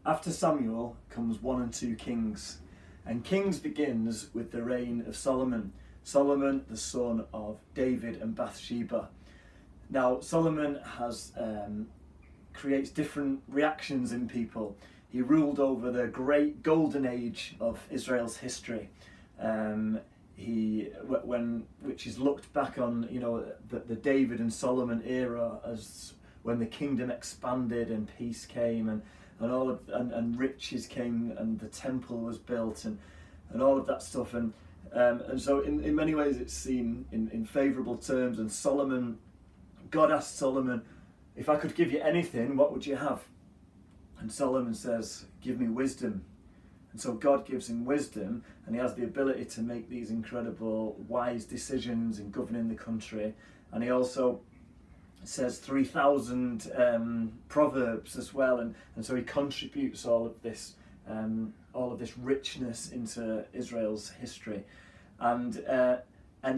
After Samuel comes 1 and 2 Kings, and Kings begins with the reign of Solomon. Solomon, the son of David and Bathsheba. Now, Solomon creates different reactions in people. He ruled over the great golden age of Israel's history. Which is looked back on, the David and Solomon era as when the kingdom expanded and peace came and riches came and the temple was built and all of that stuff and so in many ways it's seen in favourable terms. And God asked Solomon, if I could give you anything, what would you have? And Solomon says, give me wisdom. And so God gives him wisdom, and he has the ability to make these incredible wise decisions in governing the country. And he also says 3,000 proverbs as well, and so he contributes all of this richness into Israel's history. And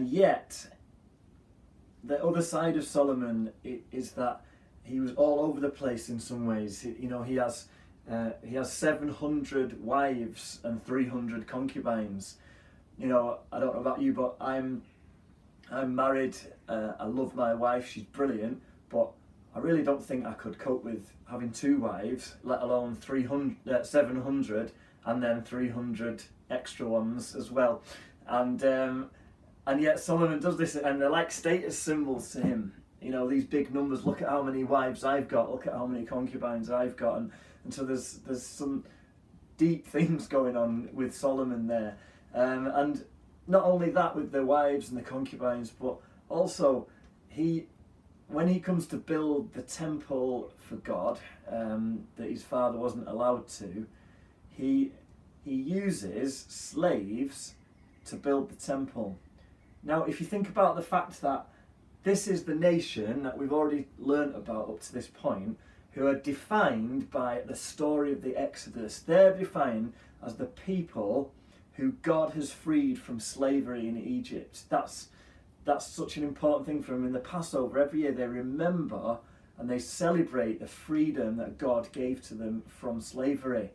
yet the other side of Solomon is that he was all over the place in some ways. He has 700 wives and 300 concubines. I don't know about you, but I'm married. I love my wife. She's brilliant, but I really don't think I could cope with having 2 wives, let alone 700, and then 300 extra ones as well. And yet Solomon does this, and they're like status symbols to him. These big numbers. Look at how many wives I've got. Look at how many concubines I've got. And so there's some deep things going on with Solomon there. And not only that with the wives and the concubines, but also when he comes to build the temple for God, that his father wasn't allowed to, he uses slaves to build the temple. Now, if you think about the fact that this is the nation that we've already learnt about up to this point, who are defined by the story of the Exodus. They're defined as the people who God has freed from slavery in Egypt. That's such an important thing for them. In the Passover, every year they remember and they celebrate the freedom that God gave to them from slavery.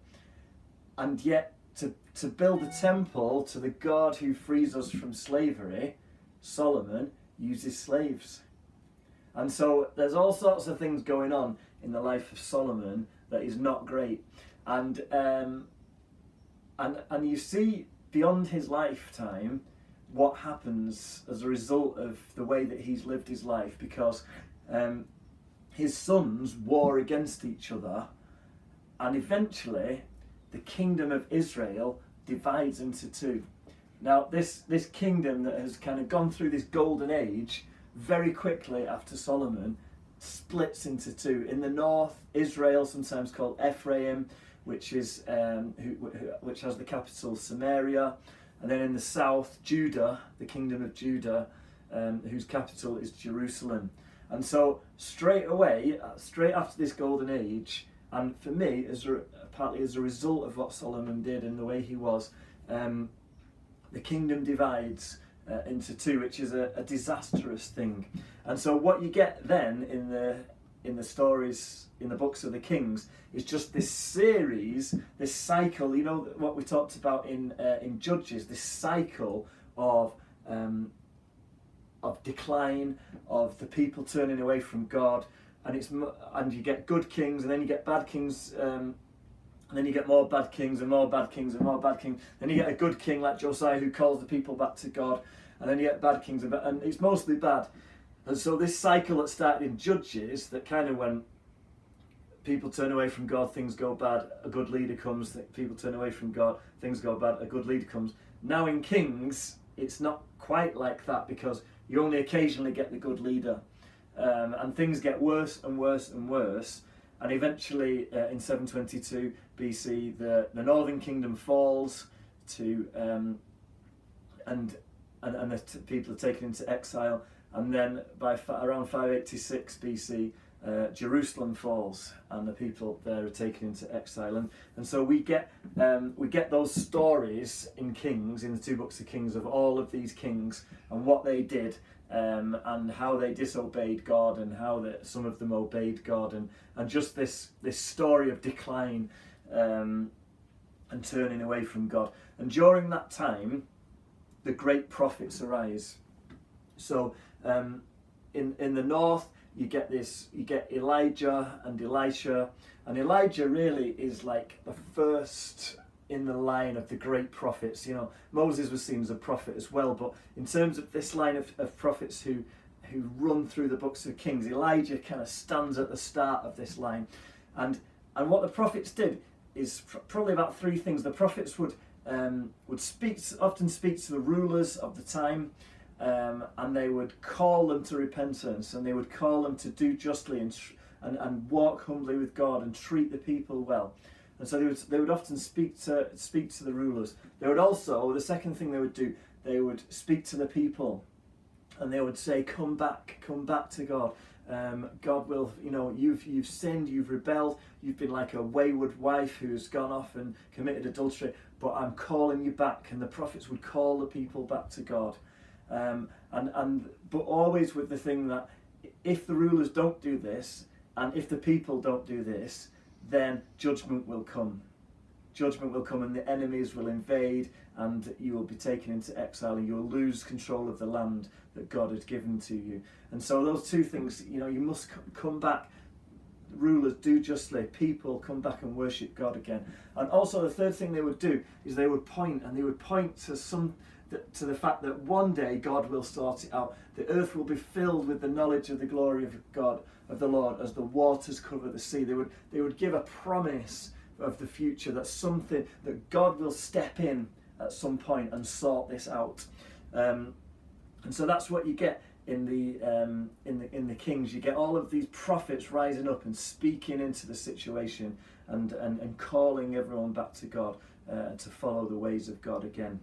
And yet, to build a temple to the God who frees us from slavery, Solomon uses slaves. And so there's all sorts of things going on in the life of Solomon that is not great. And you see beyond his lifetime what happens as a result of the way that he's lived his life, because his sons war against each other, and eventually the kingdom of Israel divides into 2. Now this kingdom that has kind of gone through this golden age, very quickly after Solomon, splits into 2. In the north, Israel, sometimes called Ephraim, which has the capital Samaria, and then in the south, Judah, the kingdom of Judah, whose capital is Jerusalem. And so straight after this golden age, and for me, partly as a result of what Solomon did and the way he was, the kingdom divides into 2, which is a disastrous thing. And so what you get then in the stories, in the books of the Kings, is just this series, this cycle. What we talked about in Judges, this cycle of decline, of the people turning away from God, and you get good kings, and then you get bad kings. And then you get more bad kings and more bad kings and more bad kings. Then you get a good king like Josiah who calls the people back to God. And then you get bad kings, and it's mostly bad. And so this cycle that started in Judges, that kind of when people turn away from God, things go bad, a good leader comes. People turn away from God, things go bad, a good leader comes. Now in Kings, it's not quite like that, because you only occasionally get the good leader. And things get worse and worse and worse. And eventually, in 722 BC, the northern kingdom falls and the people are taken into exile. And then by around 586 BC, Jerusalem falls, and the people there are taken into exile. And so we get those stories in Kings, in the 2 books of Kings, of all of these kings and what they did. And how they disobeyed God, and how some of them obeyed God, and just this story of decline and turning away from God. And during that time, the great prophets arise. So in the north, you get Elijah and Elisha, and Elijah really is like the first in the line of the great prophets. You know, Moses was seen as a prophet as well, but in terms of this line of prophets who run through the books of Kings, Elijah kind of stands at the start of this line. And what the prophets did is probably about three things. The prophets would often speak to the rulers of the time, and they would call them to repentance, and they would call them to do justly and walk humbly with God and treat the people well. And so they would often speak to the rulers. They would also, the second thing they would do, they would speak to the people, and they would say, come back to God. God will, you've sinned, you've rebelled, you've been like a wayward wife who's gone off and committed adultery, but I'm calling you back. And the prophets would call the people back to God. But always with the thing that if the rulers don't do this, and if the people don't do this, then judgment will come. Judgment will come, and the enemies will invade, and you will be taken into exile, and you will lose control of the land that God has given to you. And so those two things, you must come back. Rulers, do justly. People, come back and worship God again. And also the third thing they would do is they would point to the fact that one day God will sort it out. The earth will be filled with the knowledge of the glory of God, of the Lord, as the waters cover the sea. They would give a promise of the future, that God will step in at some point and sort this out. And so that's what you get in the Kings. You get all of these prophets rising up and speaking into the situation and calling everyone back to God, to follow the ways of God again.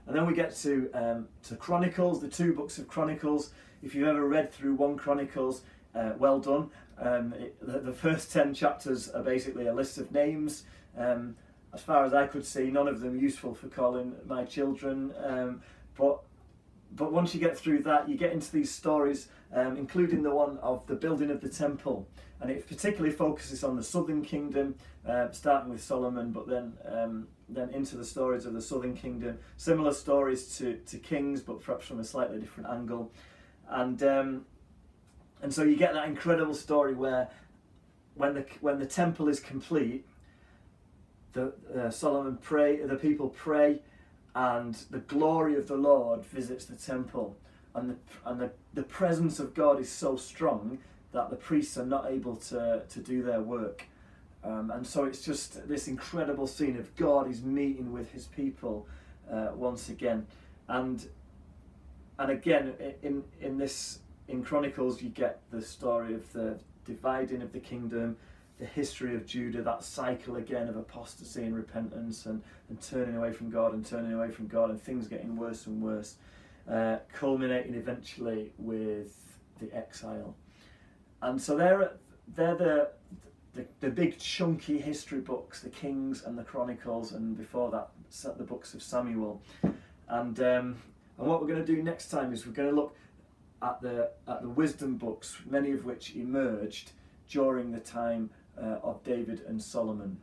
And then we get to Chronicles, the two books of Chronicles. If you've ever read through 1 Chronicles, well done. The first 10 chapters are basically a list of names. As far as I could see, none of them useful for calling my children. But once you get through that, you get into these stories, including the one of the building of the temple. And it particularly focuses on the southern kingdom, starting with Solomon, but then into the stories of the southern kingdom. Similar stories to Kings, but perhaps from a slightly different angle. And so you get that incredible story where when the temple is complete, the people pray, and the glory of the Lord visits the temple, and the presence of God is so strong that the priests are not able to do their work. And so it's just this incredible scene of God is meeting with his people once again. And again, in Chronicles, you get the story of the dividing of the kingdom, the history of Judah, that cycle again of apostasy and repentance and turning away from God and things getting worse and worse, culminating eventually with the exile. And so they're the big chunky history books, the Kings and the Chronicles, and before that the books of Samuel. And what we're going to do next time is we're going to look at the wisdom books, many of which emerged during the time of David and Solomon.